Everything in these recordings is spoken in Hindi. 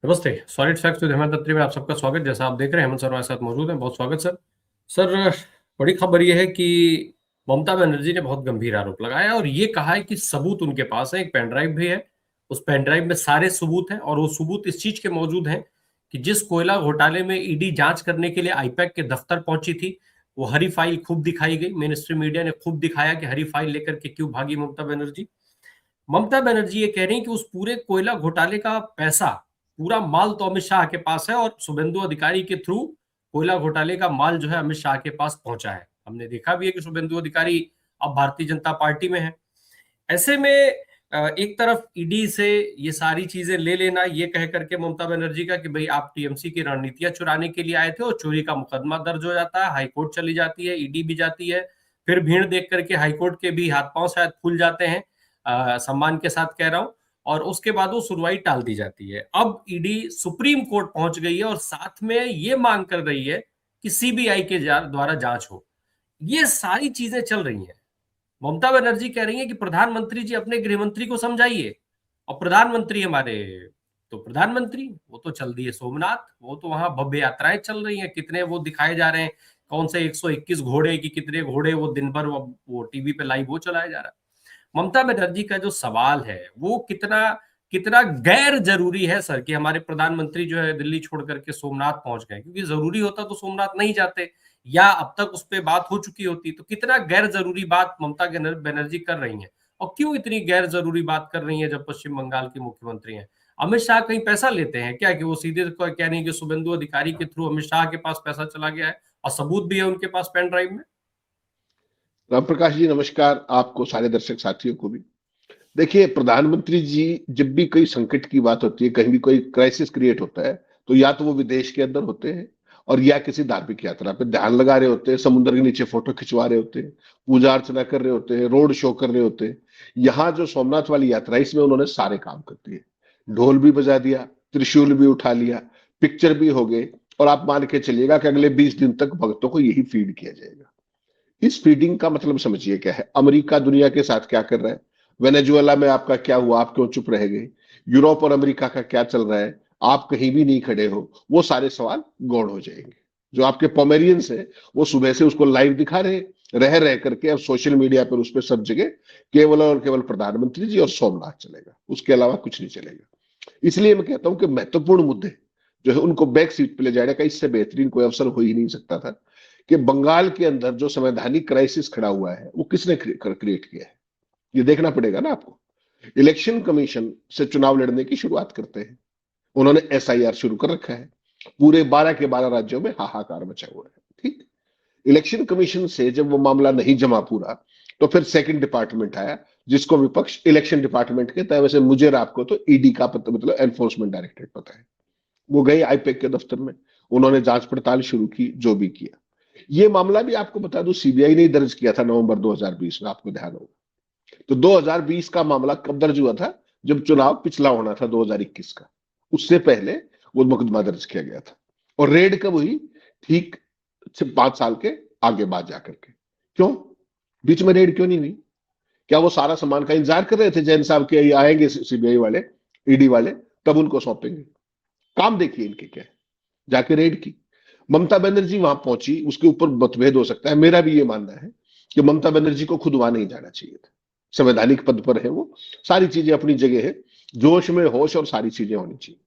नमस्ते। सॉलिड फैक्ट्स विद हेमंत अत्री में आप सबका स्वागत। जैसा आप देख रहे हैं हेमंत सर हमारे साथ मौजूद हैं। बहुत स्वागत सर। सर, बड़ी खबर यह है कि ममता बनर्जी ने बहुत गंभीर आरोप लगाया और ये कहा है कि सबूत उनके पास है। एक पेन ड्राइव भी है, उस पेन ड्राइव में सारे सबूत हैं और वो सबूत इस चीज के मौजूद हैं कि जिस कोयला घोटाले में ईडी जांच करने के लिए आईपैक के दफ्तर पहुंची थी, वो हरी फाइल खूब दिखाई गई। मेन स्ट्रीम मीडिया ने खूब दिखाया कि हरी फाइल लेकर के क्यों भागी ममता बनर्जी। ममता बनर्जी ये कह रही हैं कि उस पूरे कोयला घोटाले का पैसा, पूरा माल तो अमित शाह के पास है और शुभेंदु अधिकारी के थ्रू कोयला घोटाले का माल जो है अमित शाह के पास पहुंचा है। हमने देखा भी है कि शुभेंदु अधिकारी अब भारतीय जनता पार्टी में है। ऐसे में एक तरफ ईडी से ये सारी चीजें ले लेना, ये कह करके ममता बनर्जी का कि भाई आप टीएमसी की रणनीतियां चुराने के लिए आए थे, और चोरी का मुकदमा दर्ज हो जाता है, हाईकोर्ट चली जाती है, ईडी भी जाती है, फिर भीड़ देख करके हाईकोर्ट के भी हाथ पांव शायद फूल जाते हैं, सम्मान के साथ कह रहा हूं, और उसके बाद वो सुनवाई टाल दी जाती है। अब ईडी सुप्रीम कोर्ट पहुंच गई है और साथ में ये मांग कर रही है कि सीबीआई के द्वारा जांच हो। ये सारी चीजें चल रही हैं। ममता बनर्जी कह रही है कि प्रधानमंत्री जी अपने गृह मंत्री को समझाइए, और प्रधानमंत्री हमारे, तो प्रधानमंत्री वो तो चल दिए सोमनाथ, वो तो वहां भव्य यात्राएं चल रही हैं, कितने वो दिखाए जा रहे हैं, कौन से 121 घोड़े की कितने घोड़े वो दिन भर वो टीवी पे लाइव वो चलाया जा रहा है। ममता बनर्जी का जो सवाल है वो कितना कितना गैर जरूरी है सर, कि हमारे प्रधानमंत्री जो है दिल्ली छोड़ करके सोमनाथ पहुंच गए, क्योंकि जरूरी होता तो सोमनाथ नहीं जाते, या अब तक उस पर बात हो चुकी होती। तो कितना गैर जरूरी बात ममता बनर्जी कर रही हैं, और क्यों इतनी गैर जरूरी बात कर रही हैं जब पश्चिम बंगाल की मुख्यमंत्री हैं। अमित शाह कहीं पैसा लेते हैं क्या, कि वो सीधे कह रही है कि शुभेंदु अधिकारी के थ्रू अमित शाह के पास पैसा चला गया है, और सबूत भी है उनके पास पेन ड्राइव में। राम प्रकाश जी नमस्कार, आपको सारे दर्शक साथियों को भी। देखिए, प्रधानमंत्री जी जब भी कोई संकट की बात होती है, कहीं भी कोई क्राइसिस क्रिएट होता है, तो या तो वो विदेश के अंदर होते हैं और या किसी धार्मिक यात्रा पे ध्यान लगा रहे होते हैं, समुद्र के नीचे फोटो खिंचवा रहे होते हैं, पूजा अर्चना कर रहे होते हैं, रोड शो कर रहे होते हैं। यहाँ जो सोमनाथ वाली यात्रा है, इसमें उन्होंने सारे काम कर दिए। ढोल भी बजा दिया, त्रिशूल भी उठा लिया, पिक्चर भी हो गए, और आप मान के चलिएगा कि अगले 20 दिन तक भक्तों को यही फीड किया जाएगा। इस फीडिंग का मतलब समझिए क्या है। अमेरिका दुनिया के साथ क्या कर रहा है, वेनेजुएला में आपका क्या हुआ, आप क्यों चुप रह गए, यूरोप और अमेरिका का क्या चल रहा है, आप कहीं भी नहीं खड़े हो, वो सारे सवाल गौड़ हो जाएंगे। जो आपके पोमेरियंस है, वो सुबह से उसको लाइव दिखा रह करके अब सोशल मीडिया पर उस पर सब जगह केवल और केवल प्रधानमंत्री जी और सोमनाथ चलेगा, उसके अलावा कुछ नहीं चलेगा। इसलिए मैं कहता हूं कि महत्वपूर्ण मुद्दे जो है उनको बैक सीट पे ले जाने का इससे बेहतरीन कोई अवसर हो ही नहीं सकता था। कि बंगाल के अंदर जो संवैधानिक क्राइसिस खड़ा हुआ है, वो किसने क्रिएट किया है, ये देखना पड़ेगा ना आपको। इलेक्शन कमीशन से चुनाव लड़ने की शुरुआत करते हैं, उन्होंने एसआईआर शुरू कर रखा है, पूरे 12 के 12 राज्यों में हाहाकार मचा हुआ है। ठीक, इलेक्शन कमीशन से जब वो मामला नहीं जमा पूरा, तो फिर सेकंड डिपार्टमेंट आया, जिसको विपक्ष इलेक्शन डिपार्टमेंट कहता है। वैसे मुझे और आपको तो ईडी का पता, मतलब एनफोर्समेंट डायरेक्टरेट पता है। वो गए आईपैक के दफ्तर में, उन्होंने जांच पड़ताल शुरू की, जो भी किया। ये मामला भी आपको बता दूं, सीबीआई ने दर्ज किया था नवंबर 2020 में, आपको ध्यान होगा। तो 2020 का मामला कब दर्ज हुआ था, जब चुनाव पिछला होना था 2021 का, उससे पहले वो मुकदमा दर्ज किया गया था। और रेड कब हुई, ठीक 5 साल के आगे बाद जाकर के। क्यों बीच में रेड क्यों नहीं हुई? क्या वो सारा सामान का इंतजार कर रहे थे जैन साहब के आएंगे सीबीआई वाले, ईडी वाले, तब उनको सौंपेंगे? काम देखिए इनके क्या है। जाके रेड की, ममता बनर्जी वहां पहुंची, उसके ऊपर मतभेद हो सकता है। मेरा भी ये मानना है कि ममता बनर्जी को खुद वहां नहीं जाना चाहिए था। संवैधानिक पद पर है वो, सारी चीजें अपनी जगह है, जोश में होश और सारी चीजें होनी चाहिए।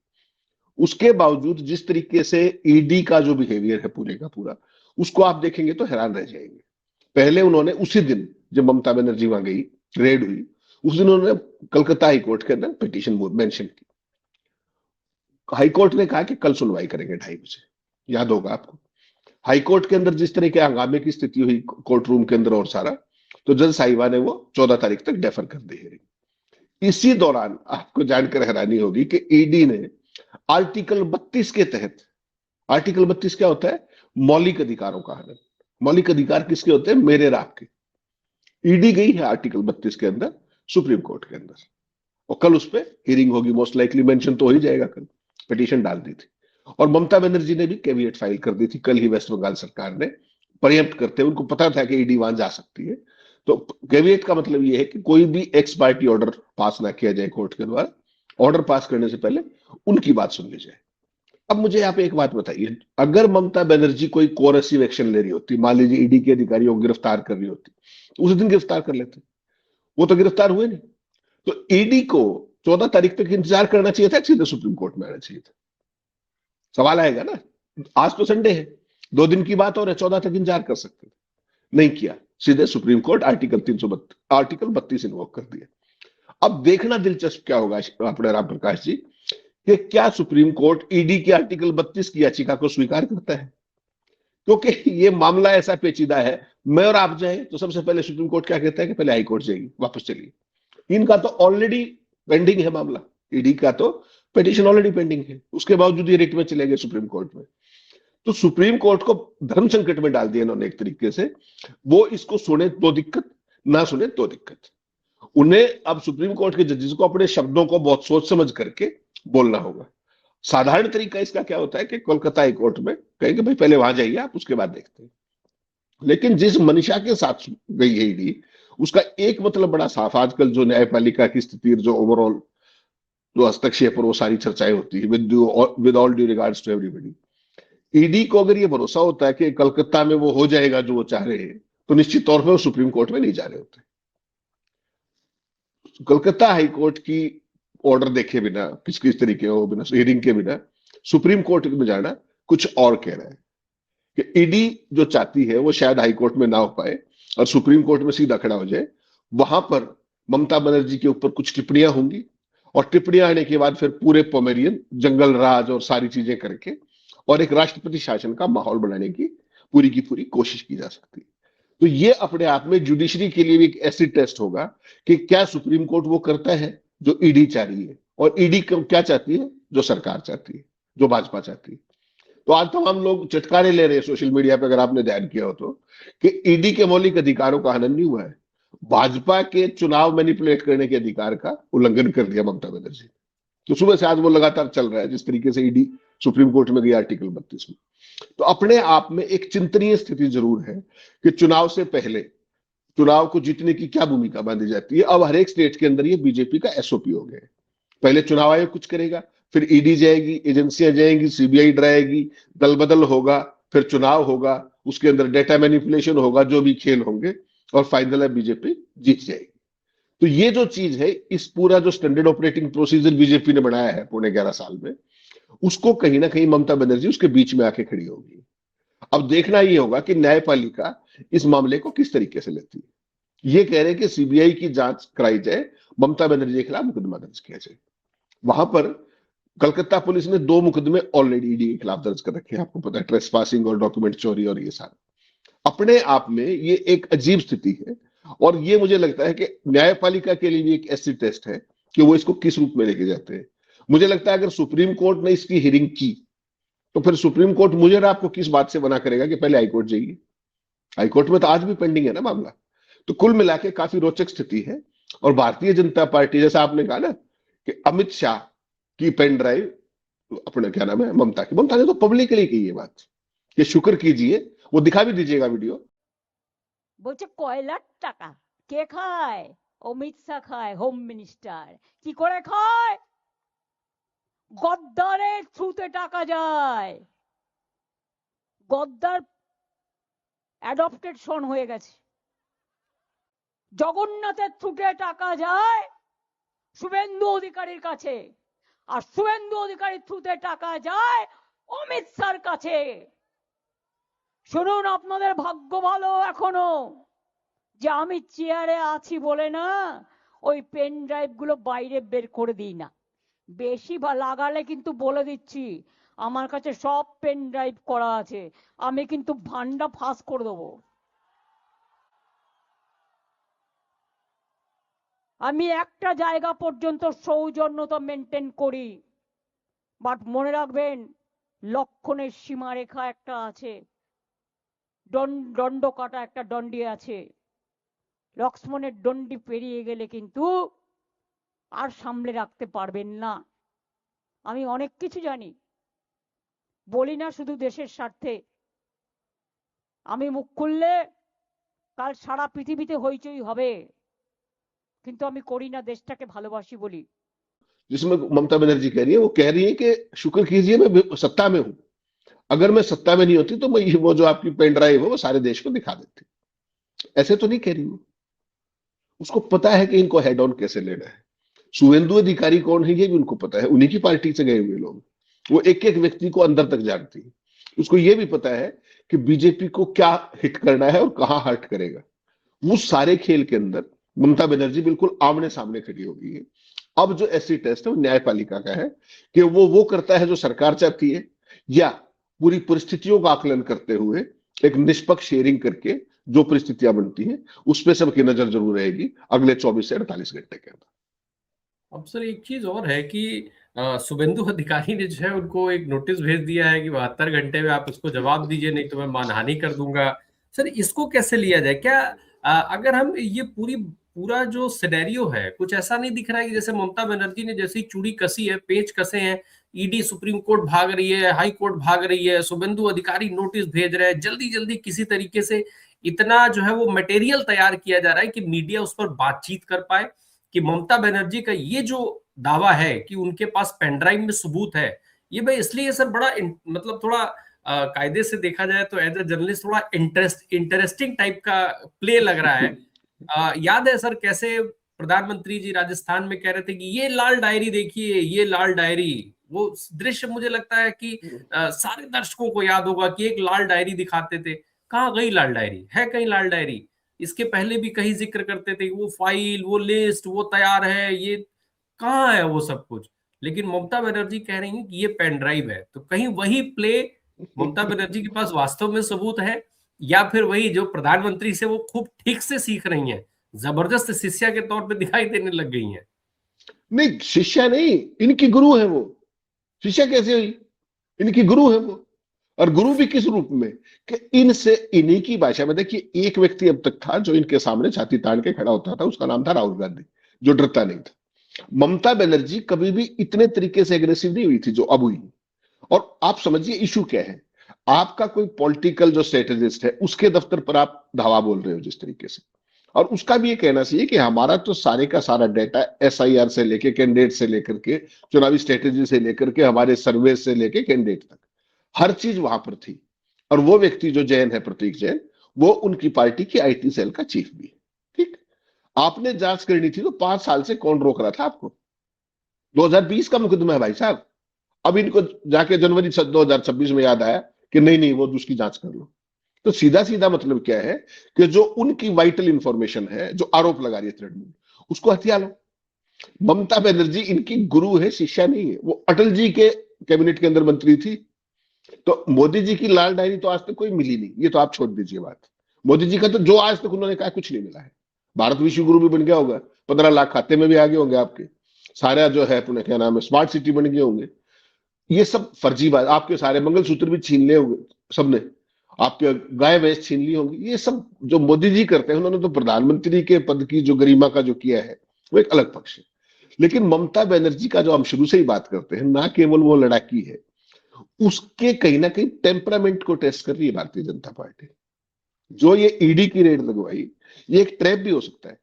उसके बावजूद जिस तरीके से ईडी का जो बिहेवियर है पूरे का पूरा, उसको आप देखेंगे तो हैरान रह जाएंगे। पहले उन्होंने उसी दिन जब ममता बनर्जी वहां गई, रेड हुई, उस दिन उन्होंने कलकत्ता हाईकोर्ट के अंदर पिटीशन मेंशन की। हाईकोर्ट ने कहा कि कल सुनवाई करेंगे 2:30 बजे, याद होगा आपको। हाईकोर्ट के अंदर जिस तरह के हंगामे की स्थिति हुई कोर्ट रूम के अंदर और सारा, तो जज साहिबा ने वो 14 तारीख तक डेफर कर दी है। इसी दौरान आपको जानकर हैरानी होगी कि ईडी ने आर्टिकल 32 के तहत, आर्टिकल 32 क्या होता है, मौलिक अधिकारों का हनन। मौलिक अधिकार किसके होते हैं, मेरे और आपके। ईडी गई है आर्टिकल 32 के अंदर सुप्रीम कोर्ट के अंदर, और कल उस पर हियरिंग होगी, मोस्ट लाइकली मेंशन तो हो ही जाएगा कल। पिटीशन डाल दी थी, और ममता बनर्जी ने भी कैविएट फाइल कर दी थी कल ही। वेस्ट बंगाल सरकार ने प्रिएम्प्ट करते, उनको पता था कि ईडी वहां जा सकती है। तो कैविएट का मतलब यह है कि कोई भी एक्स पार्टी ऑर्डर पास ना किया जाए कोर्ट के द्वारा, ऑर्डर पास करने से पहले उनकी बात सुन ली जाए। अब मुझे आप एक बात बताइए, अगर ममता बनर्जी कोई कोरेसिव एक्शन ले रही होती, मान लीजिए ईडी के अधिकारियों को गिरफ्तार कर रही होती, तो उस दिन गिरफ्तार कर लेते। वो तो गिरफ्तार हुए नहीं। तो ईडी को 14 तारीख तक इंतजार करना चाहिए था, सीधे सुप्रीम कोर्ट में आना चाहिए था। सवाल आएगा ना। आज तो संडे है, 2 दिन की बात और है, 14 तक इंतजार कर सकते थे, नहीं किया, सीधे सुप्रीम कोर्ट आर्टिकल 32 इन्वोक कर दिया। अब देखना दिलचस्प क्या होगा अपने राम प्रकाश जी, कि क्या सुप्रीम कोर्ट ईडी की आर्टिकल 32 की याचिका को स्वीकार करता है। क्योंकि ये मामला ऐसा पेचीदा है, मैं और आप जाए तो सबसे पहले सुप्रीम कोर्ट क्या कहता है कि पहले हाई कोर्ट जाइए, वापस चलिए। इनका तो ऑलरेडी पेंडिंग है मामला, ईडी का तो पिटीशन ऑलरेडी पेंडिंग है, उसके बावजूद ये रिट में चले गए सुप्रीम कोर्ट में। तो सुप्रीम कोर्ट को धर्म संकट में डाल दिया इन्होंने एक तरीके से। वो इसको सुने तो दिक्कत, ना सुने तो दिक्कत। उन्हें अब सुप्रीम कोर्ट के जजेस को अपने शब्दों को बहुत सोच समझ करके बोलना होगा। साधारण तरीका इसका क्या होता है कि कोलकाता हाई कोर्ट में कहेंगे भाई पहले वहां जाइए आप, उसके बाद देखते हैं। लेकिन जिस मनीषा के साथ गई है ईडी, उसका एक मतलब बड़ा साफ, आजकल जो न्यायपालिका की स्थिति, जो ओवरऑल जो हस्तक्षेप और वो सारी चर्चाएं होती है, with all due regards to everybody, ED को अगर ये भरोसा होता है कि कलकत्ता में वो हो जाएगा जो वो चाह रहे हैं, तो निश्चित तौर पर वो सुप्रीम कोर्ट में नहीं जा रहे होते। कलकत्ता हाई कोर्ट की ऑर्डर देखे बिना, किस किस तरीके हो बिना, हियरिंग के बिना सुप्रीम कोर्ट में जाना कुछ और कह रहा है। कि ईडी जो चाहती है वो शायद हाई कोर्ट में ना हो पाए और सुप्रीम कोर्ट में सीधा खड़ा हो जाए। वहां पर ममता बनर्जी के ऊपर कुछ टिप्पणियां होंगी, और टिप्पणियां आने के बाद फिर पूरे पोमेरियन जंगल राज और सारी चीजें करके और एक राष्ट्रपति शासन का माहौल बनाने की पूरी कोशिश की जा सकती है। तो ये अपने आप में जुडिशरी के लिए भी एक ऐसी टेस्ट होगा कि क्या सुप्रीम कोर्ट वो करता है जो ईडी चाह रही है, और ईडी क्या चाहती है, जो सरकार चाहती है, जो भाजपा चाहती है। तो आज तमाम लोग चटकारे ले रहे हैं सोशल मीडिया पे, अगर आपने ध्यान किया हो तो, कि ईडी के मौलिक अधिकारों का हनन नहीं हुआ है, भाजपा के चुनाव मैनिपुलेट करने के अधिकार का उल्लंघन कर दिया ममता बनर्जी। तो सुबह से आज वो लगातार चल रहा है, जिस तरीके से ईडी सुप्रीम कोर्ट में गई आर्टिकल 32 में। तो अपने आप में एक चिंतनीय स्थिति जरूर है कि चुनाव से पहले चुनाव को जीतने की क्या भूमिका बांधी जाती है। अब हर एक स्टेट के अंदर ये बीजेपी का एसओपी हो गया है। पहले चुनाव आयोग कुछ करेगा, फिर ईडी जाएगी, एजेंसियां जाएंगी, सीबीआई ड्राएगी, दल बदल होगा, फिर चुनाव होगा, उसके अंदर डेटा मैनिपुलेशन होगा, जो भी खेल होंगे, और फाइनल है बीजेपी जीत जाएगी। तो ये जो चीज है, इस पूरा जो स्टैंडर्ड ऑपरेटिंग प्रोसीजर बीजेपी ने बनाया है पौने 11 साल में, उसको कहीं ना कहीं ममता बनर्जी उसके बीच में आके खड़ी होगी। अब देखना ये होगा कि न्यायपालिका इस मामले को किस तरीके से लेती है। ये कह रहे हैं कि सीबीआई की जांच कराई जाए, ममता बनर्जी के खिलाफ मुकदमा दर्ज किया जाए। वहां पर कलकत्ता पुलिस ने 2 मुकदमे ऑलरेडी ईडी के खिलाफ दर्ज कर रखे हैं, आपको पता है, ट्रेस पासिंग और डॉक्यूमेंट चोरी और ये सारा। अपने आप में ये एक अजीब स्थिति है, और ये मुझे लगता है कि न्यायपालिका के लिए भी एक ऐसी टेस्ट है कि वो इसको किस रूप में लेके जाते हैं। मुझे लगता है अगर सुप्रीम कोर्ट ने इसकी हियरिंग की, तो फिर सुप्रीम कोर्ट मुझे और आपको किस बात से मना करेगा कि पहले हाईकोर्ट जाइए। हाईकोर्ट में तो आज भी पेंडिंग है ना मामला। तो कुल मिला के काफी रोचक स्थिति है। और भारतीय जनता पार्टी, जैसा आपने कहा ना कि अमित शाह की पेन ड्राइव, अपने क्या नाम है, ममता ने तो पब्लिकली की ये बात कि शुक्र कीजिए, वो दिखा भी दीजिएगा वीडियो। বলছে কয়লার টাকা কে খায়? অমিত শাহ খায়, হোম মিনিস্টার। কি করে খায়? গদ্দারের থ্রুতে টাকা যায়। গদ্দার অ্যাডপ্টেড সন হয়ে গেছে। জগন্নাথের থ্রুতে টাকা যায় শুভেন্দু অধিকারীর কাছে, আর শুভেন্দু অধিকারীর থ্রুতে টাকা যায় অমিত শাহর কাছে। শুনুন, আপনাদের ভাগ্য ভালো এখনো যে আমি চেয়ারে আছি বলে না ওই পেন ড্রাইভ গুলো বাইরে বের করে দিই না। বেশি লাগালে কিন্তু বলে দিচ্ছি, আমার কাছে সব পেন ড্রাইভ করা আছে, আমি কিন্তু ভান্ডা ফাঁস করে দেবো। আমি একটা জায়গা পর্যন্ত সৌজন্যতা মেনটেন করি, বাট মনে রাখবেন লক্ষণের সীমারেখা একটা আছে, দণ্ড কাটা একটা দণ্ডি আছে। লক্ষ্মণের দণ্ডি পেরিয়ে গেলে কিন্তু আর সামলে রাখতে পারবেন না। আমি অনেক কিছু জানি, বলি না শুধু দেশের স্বার্থে। আমি মুখ খুললে কাল সারা পৃথিবীতে হইচই হবে, কিন্তু আমি করি না, দেশটাকে ভালোবাসি বলি। जिसमें ममता बनर्जी कह रही है, वो कह रही है कि शुक्र कीजिए मैं सत्ता में हूं, अगर मैं सत्ता में नहीं होती तो मैं वो जो आपकी पेन ड्राइव है वो सारे देश को दिखा देती। ऐसे तो नहीं कह रही वो, उसको पता है कि इनको हेड ऑन कैसे लेना है। शुभेंदु अधिकारी कौन है ये भी उनको पता है, उन्हीं की पार्टी से गए हुए लोग, वो एक एक व्यक्ति को अंदर तक जानती है। उसको ये भी पता है कि बीजेपी को क्या हिट करना है और कहां हर्ट करेगा। उस सारे खेल के अंदर ममता बनर्जी बिल्कुल आमने सामने खड़ी हो गई है। अब जो एससी टेस्ट है वो न्यायपालिका का है कि वो करता है जो सरकार चाहती है, या पूरी परिस्थितियों का आकलन करते हुए एक निष्पक्ष शेयरिंग करके जो परिस्थितियां बनती हैं उस पर सबकी नजर जरूर रहेगी अगले 24 से 48 घंटे के अंदर। अब सर एक चीज और है कि शुभेंदु अधिकारी ने जो है उनको एक नोटिस भेज दिया है कि 72 घंटे में आप इसको जवाब दीजिए, नहीं तो मैं मानहानि कर दूंगा। सर इसको कैसे लिया जाए? क्या अगर हम ये पूरा जो सिनेरियो है, कुछ ऐसा नहीं दिख रहा है कि जैसे ममता बनर्जी ने जैसी चूड़ी कसी है, पेच कसे हैं, ईडी सुप्रीम कोर्ट भाग रही है, हाई कोर्ट भाग रही है, शुभेंदु अधिकारी नोटिस भेज रहे हैं, जल्दी जल्दी किसी तरीके से इतना जो है वो मटेरियल तैयार किया जा रहा है कि मीडिया उस पर बातचीत कर पाए कि ममता बनर्जी का ये जो दावा है कि उनके पास पेनड्राइव में सबूत है, ये भाई इसलिए सर बड़ा मतलब थोड़ा कायदे से देखा जाए तो एज ए जर्नलिस्ट थोड़ा इंटरेस्टिंग टाइप का प्ले लग रहा है। याद है सर कैसे प्रधानमंत्री जी राजस्थान में कह रहे थे कि ये लाल डायरी देखिए, ये लाल डायरी, वो दृश्य मुझे लगता है कि सारे दर्शकों को याद होगा कि एक लाल डायरी दिखाते थे। कहाँ गई लाल डायरी? है कहीं लाल डायरी? इसके पहले भी कहीं जिक्र करते थे वो फाइल, वो लिस्ट, वो तैयार है, ये कहाँ है वो सब कुछ? लेकिन ममता बनर्जी कह रही है कि ये पेन ड्राइव है। तो कहीं वही प्ले ममता बनर्जी के पास वास्तव में सबूत है, या फिर वही जो प्रधानमंत्री से वो खूब ठीक से सीख रही हैं, जबरदस्त शिष्या के तौर पे दिखाई देने लग गई हैं? नहीं, शिष्या नहीं, इनकी गुरु है वो। शिष्या कैसे हुई? इनकी गुरु है वो। और गुरु भी किस रूप में कि इनसे इन्हीं की भाषा में। देखिए, एक व्यक्ति अब तक था जो इनके सामने छाती तान के खड़ा होता था, उसका नाम था राहुल गांधी, जो डरता नहीं था। ममता बनर्जी कभी भी इतने तरीके से एग्रेसिव नहीं हुई थी जो अब हुई। और आप समझिए इशू क्या है, आपका कोई पॉलिटिकल जो स्ट्रेटेजिस्ट है उसके दफ्तर पर आप धावा बोल रहे हो जिस तरीके से, और उसका भी ये कहना चाहिए कि हमारा तो सारे का सारा डाटा एसआईआर से लेके कैंडिडेट से लेकर के चुनावी स्ट्रेटेजी से लेकर के हमारे सर्वे से लेके कैंडिडेट तक हर चीज वहां पर थी। और वो व्यक्ति जो जैन है, प्रतीक जैन, वो उनकी पार्टी की आईटी सेल का चीफ भी है। ठीक, आपने जांच करनी थी तो 5 साल से कौन रोक रहा था आपको? 2020 का मुकदमा है भाई साहब। अब इनको जाके जनवरी 2026 में याद आया कि नहीं नहीं वो उसकी जांच कर लो। तो सीधा सीधा मतलब क्या है कि जो उनकी वाइटल इंफॉर्मेशन है, जो आरोप लगा रही है तृणमूल, उसको हथिया लो। ममता बनर्जी इनकी गुरु है, शिष्या नहीं है। वो अटल जी के कैबिनेट के अंदर मंत्री थी, तो मोदी जी की लाल डायरी तो आज तक कोई मिली नहीं, ये तो आप छोड़ दीजिए बात। मोदी जी का तो जो आज तक उन्होंने कहा कुछ नहीं मिला है। भारत विश्व गुरु भी बन गया होगा, 15 लाख खाते में भी आगे होंगे आपके, सारा जो है अपने क्या नाम है स्मार्ट सिटी बन गए होंगे। ये सब फर्जी बात। आपके सारे मंगलसूत्र भी छीन ले होंगे सबने, आपके गाय भैंस छीन ली होंगी। ये सब जो मोदी जी करते हैं, उन्होंने तो प्रधानमंत्री के पद की जो गरिमा का जो किया है वो एक अलग पक्ष है। लेकिन ममता बनर्जी का जो हम शुरू से ही बात करते हैं, ना केवल वो लड़ाकी है, उसके कहीं ना कहीं टेम्परामेंट को टेस्ट कर रही है भारतीय जनता पार्टी। जो ये ईडी की रेड लगवाई, ये एक ट्रैप भी हो सकता है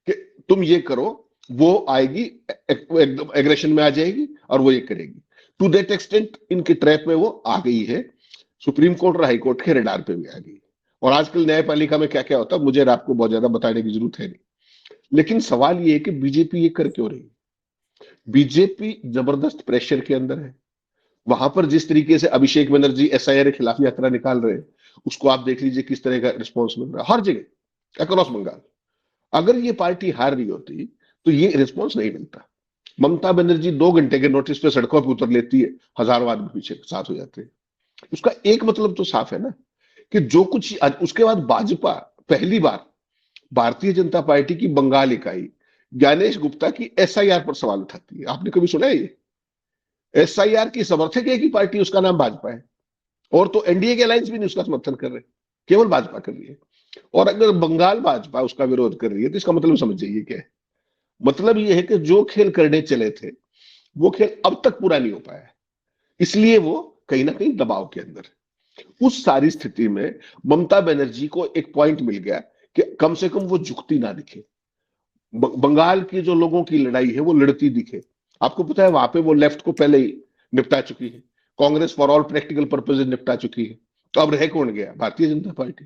कि तुम ये करो, वो आएगी एकदम एग्रेशन में आ जाएगी और वो ये करेगी। टू दैट एक्सटेंट इनके ट्रैप में वो आ गई है, सुप्रीम कोर्ट और हाई कोर्ट के रडार पे भी आ गई। और आजकल न्यायपालिका में क्या क्या होता है मुझे आपको बहुत ज्यादा बताने की जरूरत है नहीं। लेकिन सवाल ये है कि बीजेपी ये कर क्यों रही? बीजेपी जबरदस्त प्रेशर के अंदर है। वहां पर जिस तरीके से अभिषेक बनर्जी एसआईआर के खिलाफ यात्रा निकाल रहे हैं, उसको आप देख लीजिए किस तरह का रिस्पॉन्स मिल रहा है हर जगह अक्रॉस बंगाल। अगर ये पार्टी हार रही होती तो ये रिस्पॉन्स नहीं मिलता। ममता बनर्जी 2 घंटे के नोटिस पे सड़कों पर उतर लेती है, हजारों आदमी पीछे साथ हो जाते हैं। उसका एक मतलब तो साफ है ना कि जो कुछ उसके बाद भाजपा पहली बार भारतीय जनता पार्टी की बंगाल इकाई ज्ञानेश गुप्ता की एसआईआर पर सवाल उठाती है। आपने कभी सुना है ये? एसआईआर की समर्थक एक ही पार्टी, उसका नाम भाजपा है, और तो एनडीए के अलायंस भी नहीं उसका समर्थन कर रहे, केवल भाजपा कर रही है। और अगर बंगाल भाजपा उसका विरोध कर रही है तो इसका मतलब समझ जाइए क्या है। मतलब ये है कि जो खेल करने चले थे वो खेल अब तक पूरा नहीं हो पाया, इसलिए वो कहीं ना कहीं दबाव के अंदर है। उस सारी स्थिति में ममता बनर्जी को एक पॉइंट मिल गया कि कम से कम वो झुकती ना दिखे, बंगाल की जो लोगों की लड़ाई है वो लड़ती दिखे। आपको पता है वहां पे वो लेफ्ट को पहले ही निपटा चुकी है, Congress for all practical purposes निपटा चुकी है। तो अब रह कौन गया? भारतीय जनता पार्टी।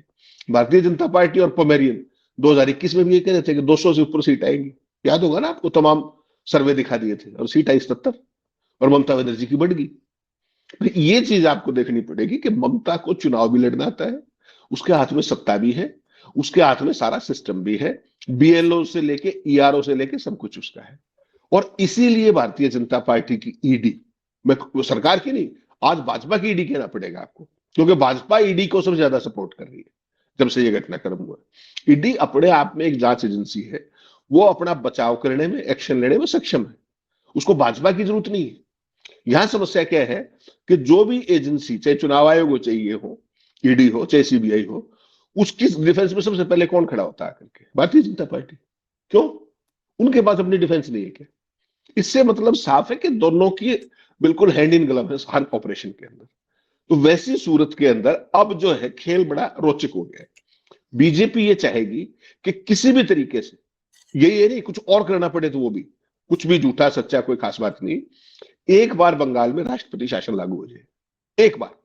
भारतीय जनता पार्टी और पोमेरियन 2021 में भी ये कह रहे थे कि 200 से ऊपर सीट आएंगी, याद होगा ना आपको, तमाम सर्वे दिखा दिए थे, और सीट आई 77 और ममता बनर्जी की बढ़ गई। ये चीज आपको देखनी पड़ेगी कि ममता को चुनाव भी लड़ना आता है, उसके हाथ में सत्ता भी है, उसके हाथ में सारा सिस्टम भी है, बीएलओ से लेके ईआरओ से लेके सब कुछ उसका है। और इसीलिए भारतीय जनता पार्टी की ईडी, मैं सरकार की नहीं, आज भाजपा की ईडी कहना पड़ेगा आपको, क्योंकि भाजपा ईडी को सबसे ज्यादा सपोर्ट कर रही है जब से ये घटनाक्रम हुआ। ईडी अपने आप में एक जांच एजेंसी है, वो अपना बचाव करने में, एक्शन लेने में सक्षम है, उसको भाजपा की जरूरत नहीं है। यहां समस्या क्या है कि जो भी एजेंसी, चाहे चुनाव आयोग हो, चाहे ये हो, ईडी हो, चाहे सीबीआई हो, उसकी डिफेंस में सबसे पहले कौन खड़ा होता है आकर के? भारतीय जनता पार्टी। क्यों? उनके पास अपनी डिफेंस नहीं है क्या? इससे मतलब साफ है कि दोनों की बिल्कुल हैंड इन ग्लव है हर ऑपरेशन के अंदर। तो वैसी सूरत के अंदर अब जो है खेल बड़ा रोचक हो गया है। बीजेपी ये चाहेगी कि किसी भी तरीके से, ये नहीं कुछ और करना पड़े तो वो भी, कुछ भी झूठा सच्चा कोई खास बात नहीं, एक बार बंगाल में राष्ट्रपति शासन लागू हो जाए, एक बार।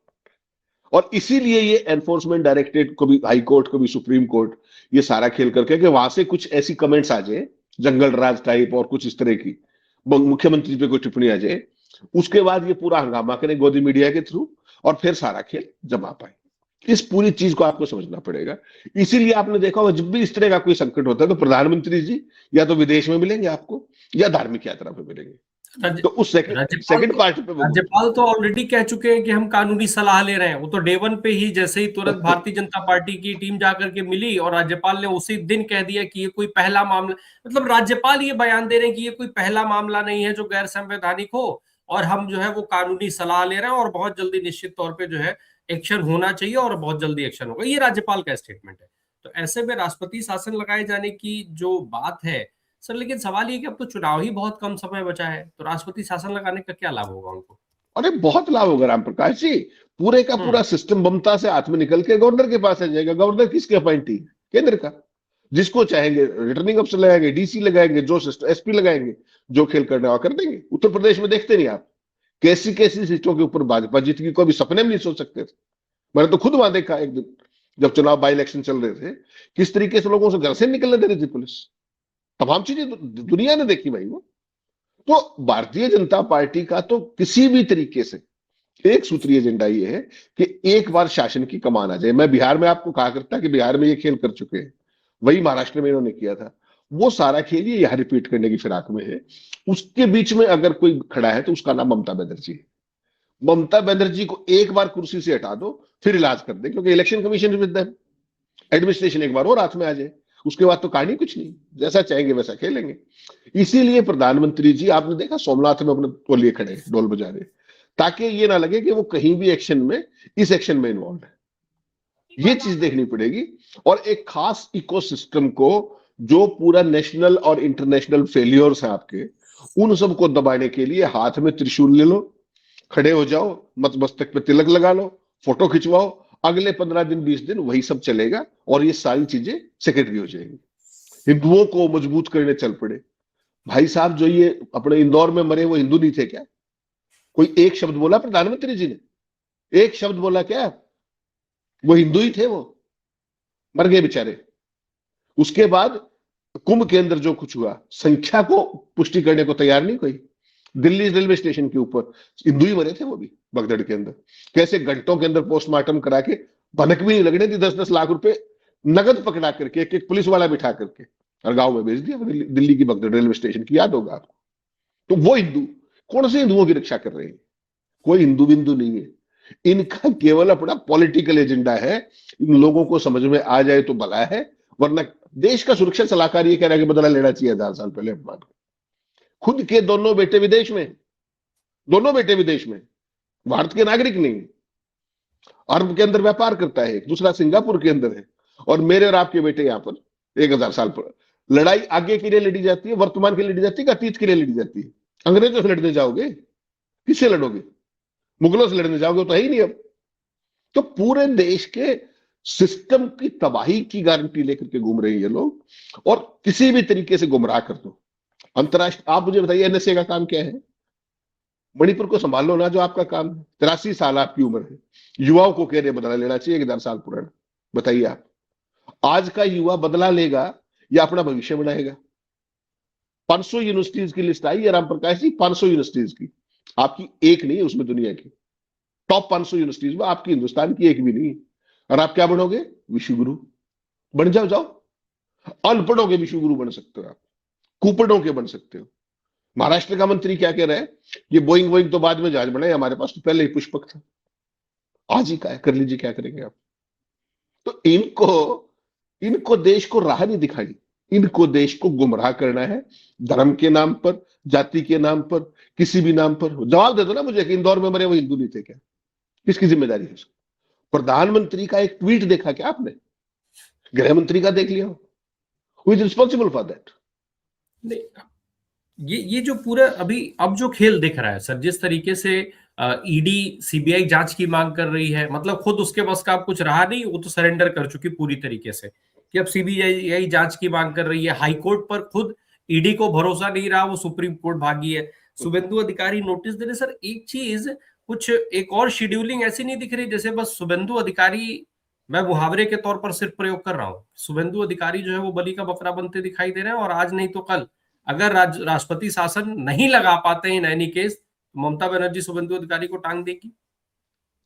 और इसीलिए ये एनफोर्समेंट डायरेक्टरेट को भी, हाई कोर्ट को भी, सुप्रीम कोर्ट, ये सारा खेल करके कि वहां से कुछ ऐसी कमेंट्स आ जाए, जंगल राज टाइप और कुछ इस तरह की, मुख्यमंत्री पे कोई टिप्पणी आ जाए, उसके बाद ये पूरा हंगामा करें गोदी मीडिया के थ्रू, और फिर सारा खेल जमा पाए। इस पूरी चीज को आपको समझना पड़ेगा। इसीलिए आपने देखा होगा जब भी इस तरह का कोई संकट होता है तो प्रधानमंत्री जी या तो विदेश में मिलेंगे आपको, या धार्मिक यात्रा पे मिलेंगे। तो उस सेकंड पार्ट पे राज्यपाल तो ऑलरेडी कह चुके हैं कि हम कानूनी सलाह ले रहे हैं। वो तो डे वन पे ही जैसे ही तुरंत भारतीय जनता पार्टी की टीम जाकर के मिली और राज्यपाल ने उसी दिन कह दिया कि ये कोई पहला मामला, मतलब राज्यपाल ये बयान दे रहे हैं कि ये कोई पहला मामला नहीं है जो गैर संवैधानिक हो, और हम जो है वो कानूनी सलाह ले रहे हैं और बहुत जल्दी निश्चित तौर पे जो है एक्शन होना चाहिए और बहुत जल्दी एक्शन होगा। ये राज्यपाल का स्टेटमेंट है। तो ऐसे में राष्ट्रपति शासन लगाए जाने की जो बात है सर, लेकिन सवाल ये कि अब तो चुनाव ही बहुत कम समय बचा है, तो राष्ट्रपति शासन लगाने का क्या लाभ होगा उनको? अरे बहुत लाभ होगा राम प्रकाश जी। पूरे का पूरा सिस्टम ममता से हाथ में निकल के गवर्नर के पास आ जाएगा। गवर्नर किसके अपॉइंटी? केंद्र का। जिसको चाहेंगे रिटर्निंग अफसर लगाएंगे, डीसी लगाएंगे, जो सिस्टम एसपी लगाएंगे, जो खेल करने वाला कर देंगे। उत्तर प्रदेश में देखते नहीं आप कैसी कैसी सीटों के ऊपर भाजपा जीत गई, कोई भी सपने में नहीं सोच सकते थे। मैंने तो खुद वहां देखा एक दिन जब चुनाव बाई इलेक्शन चल रहे थे, किस तरीके से लोगों से घर से निकलने दे रही थी पुलिस। तमाम चीजें दुनिया ने देखी भाई। वो तो भारतीय जनता पार्टी का तो किसी भी तरीके से एक सूत्रीय एजेंडा ये है कि एक बार शासन की कमान आ जाए। मैं बिहार में आपको कहा करता कि बिहार में ये खेल कर चुके हैं, वही महाराष्ट्र में इन्होंने किया था। वो सारा खेल ये यहां रिपीट करने की फिराक में है। उसके बीच में अगर कोई खड़ा है तो उसका नाम ममता बनर्जी है। ममता बनर्जी को एक बार कुर्सी से हटा दो, फिर इलाज कर दे, क्योंकि election commission with them, administration एक बार और हाथ में आ जाए, उसके बाद तो कहानी कुछ नहीं, जैसा चाहेंगे वैसा खेलेंगे। इसीलिए प्रधानमंत्री जी आपने देखा सोमनाथ में अपने को लिए खड़े ढोल बजा रहे, ताकि ये ना लगे कि वो कहीं भी एक्शन में, इस एक्शन में इन्वॉल्व है। ये चीज देखनी पड़ेगी। और एक खास इकोसिस्टम को, जो पूरा नेशनल और इंटरनेशनल फेलियर्स हैं आपके, उन सबको दबाने के लिए हाथ में त्रिशूल ले लो, खड़े हो जाओ, मत मस्तक पे तिलक लगा लो, फोटो खिंचवाओ। अगले 15 दिन 20 दिन वही सब चलेगा और ये सारी चीजें सेकेंडरी हो जाएंगी। हिंदुओं को मजबूत करने चल पड़े। भाई साहब, जो ये अपने इंदौर में मरे वो हिंदू नहीं थे क्या? कोई एक शब्द बोला प्रधानमंत्री जी ने? एक शब्द बोला क्या? वो हिंदू ही थे, वो मर गए बेचारे। उसके बाद कुंभ के अंदर जो कुछ हुआ, संख्या को पुष्टि करने को तैयार नहीं कोई। दिल्ली रेलवे स्टेशन के ऊपर हिंदू ही मरे थे, वो भी भगदड़ के अंदर। कैसे घंटों के अंदर पोस्टमार्टम करा के, भनक भी नहीं लगने दी, 10-10 लाख रुपए नगद पकड़ा करके, एक एक पुलिस वाला बिठा करके और गांव में भेज दिया। दिल्ली की भगदड़ रेलवे स्टेशन की याद होगा आपको। तो वो हिंदू कौन से हिंदुओं की रक्षा कर रहे हैं? कोई हिंदू बिंदु नहीं है। इनका केवल अपना पॉलिटिकल एजेंडा है। इन लोगों को समझ में आ जाए तो भला है, वरना देश का सुरक्षा सलाहकार ये कह रहा है कि बदला लेना चाहिए 1000 साल पहले। अपमान खुद के दोनों बेटे विदेश में, दोनों बेटे विदेश में, भारत के नागरिक नहीं। अरब के अंदर व्यापार करता है, दूसरा सिंगापुर के अंदर है, और मेरे और आपके बेटे यहां पर 1000 साल पर। लड़ाई आगे के लिए लड़ी जाती है, वर्तमान के लिए लड़ी जाती है, अतीत के लिए लड़ी जाती है। अंग्रेजों से लड़ने जाओगे, किससे लड़ोगे? मुगलों से लड़ने जाओगे तो है ही नहीं अब। तो पूरे देश के सिस्टम की तबाही की गारंटी लेकर के घूम रहे हैं ये लोग, और किसी भी तरीके से गुमराह कर दो, अंतरराष्ट्रीय, आप मुझे बताइए एनएसए का काम क्या है? मणिपुर को संभाल लो ना, जो आपका काम है। 83 साल आपकी उम्र है, युवाओं को कह रहे बदला लेना चाहिए 1000 साल पुराना। बताइए आप, आज का युवा बदला लेगा या अपना भविष्य बनाएगा? 500 यूनिवर्सिटीज की लिस्ट आई है राम प्रकाश जी, 500 यूनिवर्सिटीज की। आपकी एक नहीं है उसमें, दुनिया की टॉप 500 यूनिवर्सिटीज में आपकी हिंदुस्तान की एक भी नहीं है। और आप क्या बनोगे? विश्व गुरु बन जाओ, जाओ। अनपढ़ों के विश्व गुरु बन सकते हो आप, कुपढ़ों के बन सकते हो। महाराष्ट्र का मंत्री क्या कह रहा है? ये बोइंग बोइंग तो बाद में जहाज बनाए, हमारे पास तो पहले ही पुष्पक था। आज ही का है, कर लीजिए, क्या करेंगे आप? तो इनको इनको देश को राह नहीं दिखाई, इनको देश को गुमराह करना है, धर्म के नाम पर, जाति के नाम पर, किसी भी नाम पर। जवाब दे दो ना मुझे कि इंदौर में मरे वो हिंदू नहीं थे क्या? किसकी जिम्मेदारी है उसको? प्रधानमंत्री का एक ट्वीट देखा क्या आपने? गृह मंत्री का देख लिया? Who is responsible for that? नहीं, ये जो पूरा अभी अब जो खेल दिख रहा है सर, जिस तरीके से ईडी सीबीआई जांच की मांग कर रही है, मतलब खुद उसके बस का अब कुछ रहा नहीं, वो तो सरेंडर कर चुकी पूरी तरीके से, कि अब सीबीआई जांच की मांग कर रही है। हाई कोर्ट पर खुद ईडी को भरोसा नहीं रहा, वो सुप्रीम कोर्ट भागी है। शुभेंदु अधिकारी नोटिस दे रहे। सर एक चीज, कुछ एक और शेड्यूलिंग ऐसी नहीं दिख रही जैसे बस शुभेंदु अधिकारी, मैं मुहावरे के तौर पर सिर्फ प्रयोग कर रहा हूँ, शुभेंदु अधिकारी जो है वो बलि का बकरा बनते दिखाई दे रहे हैं, और आज नहीं तो कल अगर राष्ट्रपति शासन नहीं लगा पाते हैं in any case, Mamata Banerjee Suvendu अधिकारी को टांग देगी।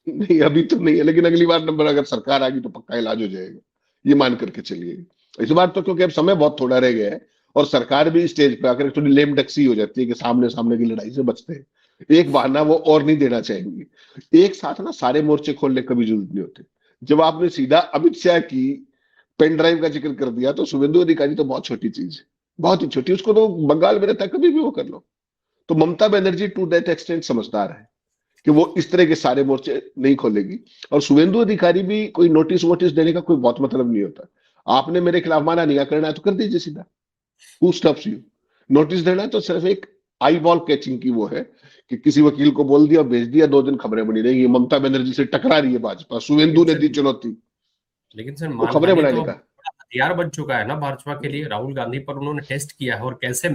नहीं, अभी तो नहीं है, लेकिन अगली बार नंबर अगर सरकार आ गई तो पक्का इलाज हो जाएगा, ये मान करके चलिए। इस बार तो क्योंकि अब समय बहुत थोड़ा रह गया है, और सरकार भी स्टेज पे आकर थोड़ी लेम डक्सी हो जाती है कि सामने सामने की लड़ाई से बचते हैं, एक बहाना वो और नहीं देना चाहेंगे। एक साथ ना सारे मोर्चे खोलने की कभी जरूरत नहीं होती। जब आपने सीधा अमित शाह की पेन ड्राइव का जिक्र कर दिया, तो शुभेंदु अधिकारी तो बहुत छोटी चीज है, बहुत ही छोटी। उसको तो बंगाल में रहता है, कभी भी वो कर लो। तो Mamata Banerjee to that extent समझदार है कि वो इस तरह के सारे मोर्चे नहीं खोलेगी। और शुभेंदु अधिकारी भी कोई नोटिस वोटिस देने का कोई बहुत मतलब नहीं होता। आपने मेरे खिलाफ माना नहीं करना है तो कर दीजिए सीधा, हु स्टॉप्स यू? नोटिस देना है तो सिर्फ एक आई बॉल कैचिंग की वो है कि किसी वकील को बोल दिया, भेज दिया, 2 दिन खबरें बनी रहेंगी ममता बनर्जी से टकरा रही है भाजपा, शुभेंदु ने दी चुनौती, लेकिन सर तो खबरें मानहानि बनाने तो अब का। बड़ा हथियार बन चुका है ना भाजपा के लिए। राहुल गांधी पर उन्होंने टेस्ट किया है, और कैसे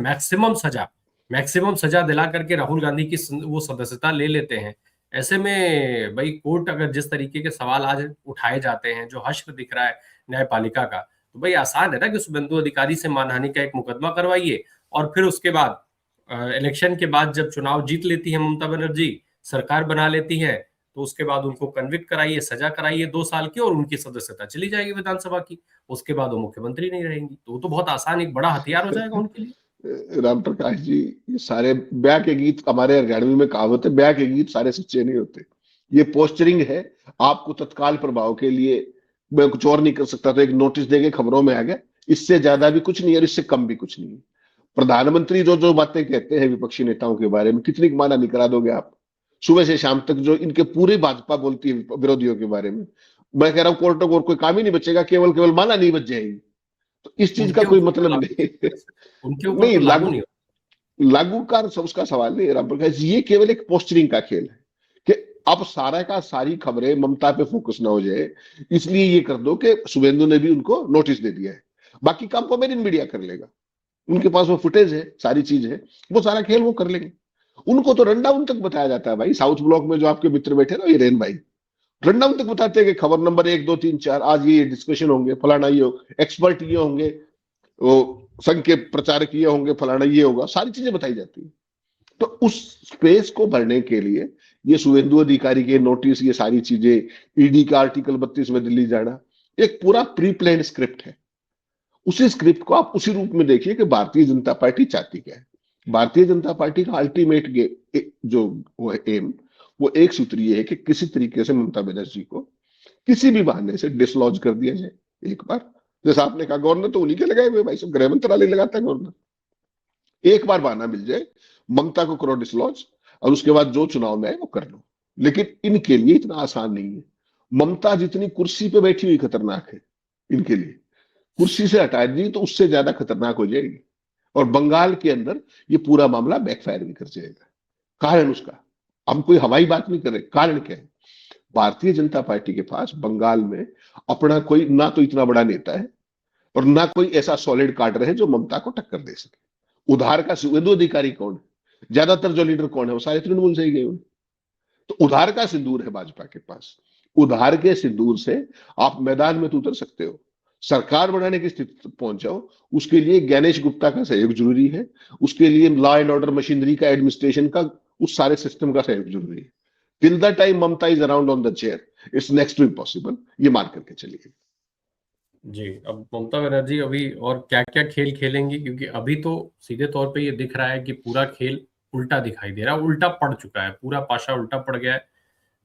मैक्सिमम सजा दिला करके राहुल गांधी की वो सदस्यता ले लेते हैं। ऐसे में भाई कोर्ट अगर जिस तरीके के सवाल आज उठाए जाते हैं, जो हश्र दिख रहा है न्यायपालिका का, तो भाई आसान है ना कि शुभेंदु अधिकारी से मानहानि का एक मुकदमा करवाइए, और फिर उसके बाद इलेक्शन के बाद जब चुनाव जीत लेती है ममता बनर्जी, सरकार बना लेती है, तो उसके बाद उनको कन्विक्ट कराइए, सजा कराइए 2 साल की, और उनकी सदस्यता चली जाएगी विधानसभा की। उसके बाद वो मुख्यमंत्री नहीं रहेंगी, तो वो तो बहुत आसान एक बड़ा हथियार हो जाएगा उनके लिए। राम प्रकाश जी, ये सारे ब्याह के गीत, हमारे हरियाणवी में कहावत है, ब्याह के गीत सारे सच्चे नहीं होते। ये पोस्टरिंग है, आपको तत्काल प्रभाव के लिए। मैं कुछ और नहीं कर सकता, तो एक नोटिस देके खबरों में आ गया, इससे ज्यादा भी कुछ नहीं है और इससे कम भी कुछ नहीं है। प्रधानमंत्री जो जो बातें कहते हैं विपक्षी नेताओं के बारे में, कितनी माना नहीं करा दोगे आप? सुबह से शाम तक जो इनके पूरे भाजपा बोलती है विरोधियों के बारे में, मैं कह रहा हूं कोर्टों को और कोई काम ही नहीं बचेगा, केवल केवल माना नहीं बच जाएगी। तो इस चीज का उनके कोई ऊपर तो मतलब लागू नहीं है। उनके ऊपर नहीं, तो लागू नहीं होता। लागू का उसका सवाल नहीं है राम प्रकाश, ये केवल एक पोस्टरिंग का खेल है कि अब सारा का सारी खबरें ममता पे फोकस ना हो जाए, इसलिए ये कर दो कि शुभेंदु ने भी उनको नोटिस दे दिया है। बाकी काम को मेरिन मीडिया कर लेगा, उनके पास वो फुटेज है, सारी चीज है, वो सारा खेल वो कर लेंगे। उनको तो रनडाउन तक बताया जाता है भाई। साउथ ब्लॉक में जो आपके मित्र बैठे ना, ये रेन भाई, रनडाउन तक बताते हैं कि खबर नंबर 1 2 3 4 आज ये डिस्कशन होंगे, फलाना ये हो, एक्सपर्ट ये होंगे, वो संघ के प्रचारक ये होंगे, फलाना ये होगा, सारी चीजें बताई जाती है। तो उस स्पेस को भरने के लिए ये शुभेंदु अधिकारी के नोटिस, ये सारी चीजें, ईडी का आर्टिकल 32 में दिल्ली जाना, एक पूरा प्री प्लान स्क्रिप्ट है। उसी स्क्रिप्ट को आप उसी रूप में देखिए कि भारतीय जनता पार्टी चाहती क्या है। भारतीय जनता पार्टी का अल्टीमेट जो वो एम, वो एक सूत्रीय है कि किसी तरीके से ममता बनर्जी को किसी भी बहाने से डिसलॉज कर दिया जाए। एक बार, जैसा आपने कहा, गवर्नर तो उन्हीं के लगाए हुए भाई, सब गृह मंत्रालय लगाता है गवर्नर। एक बार बहाना मिल जाए, ममता को करो डिसलॉज, और उसके बाद जो चुनाव में आए वो कर लो। लेकिन इनके लिए इतना आसान नहीं है। ममता जितनी कुर्सी पे बैठी हुई खतरनाक है इनके लिए, कुर्सी से हटा दी तो उससे ज्यादा खतरनाक हो जाएगी। और बंगाल के अंदर ये पूरा मामला बैकफायर भी कर जाएगा। कारण उसका, हम कोई हवाई बात नहीं कर रहे, कारण क्या है? भारतीय जनता पार्टी के पास बंगाल में अपना कोई ना तो इतना बड़ा नेता है, और ना कोई ऐसा सॉलिड कार्डर है जो ममता को टक्कर दे सके। उधार का सुवेंदु अधिकारी कौन है? ज्यादातर जो लीडर कौन है, वो सारे तृणमूल से ही गए हुए। तो उधार का सिंदूर है भाजपा के पास। उधार के सिंदूर से आप मैदान में तो उतर सकते हो, सरकार बनाने की स्थिति तक पहुंच जाओ, उसके लिए ज्ञानेश गुप्ता का सहयोग जरूरी है, उसके लिए लॉ एंड ऑर्डर मशीनरी का, एडमिनिस्ट्रेशन का, उस सारे सिस्टम का सहयोग जरूरी है। Till the time Mamata is around on the chair, it's next to impossible, ये मान करके चलिए। जी, अब ममता बनर्जी अभी और क्या-क्या खेल खेलेंगी, क्योंकि अभी तो सीधे तौर पे ये दिख रहा है कि पूरा खेल उल्टा दिखाई दे रहा है, उल्टा पड़ चुका है, पूरा पासा उल्टा पड़ गया है।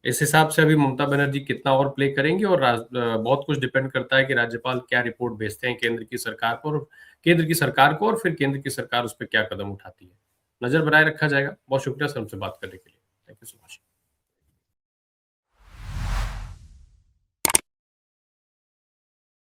इस हिसाब से अभी ममता बनर्जी कितना और प्ले करेंगी, और बहुत कुछ डिपेंड करता है कि राज्यपाल क्या रिपोर्ट भेजते हैं केंद्र की सरकार को, और केंद्र की सरकार को, और फिर केंद्र की सरकार उस पे क्या कदम उठाती है। नज़र बनाए रखा जाएगा। बहुत शुक्रिया सर हमसे बात करने के लिए। Thank you so much.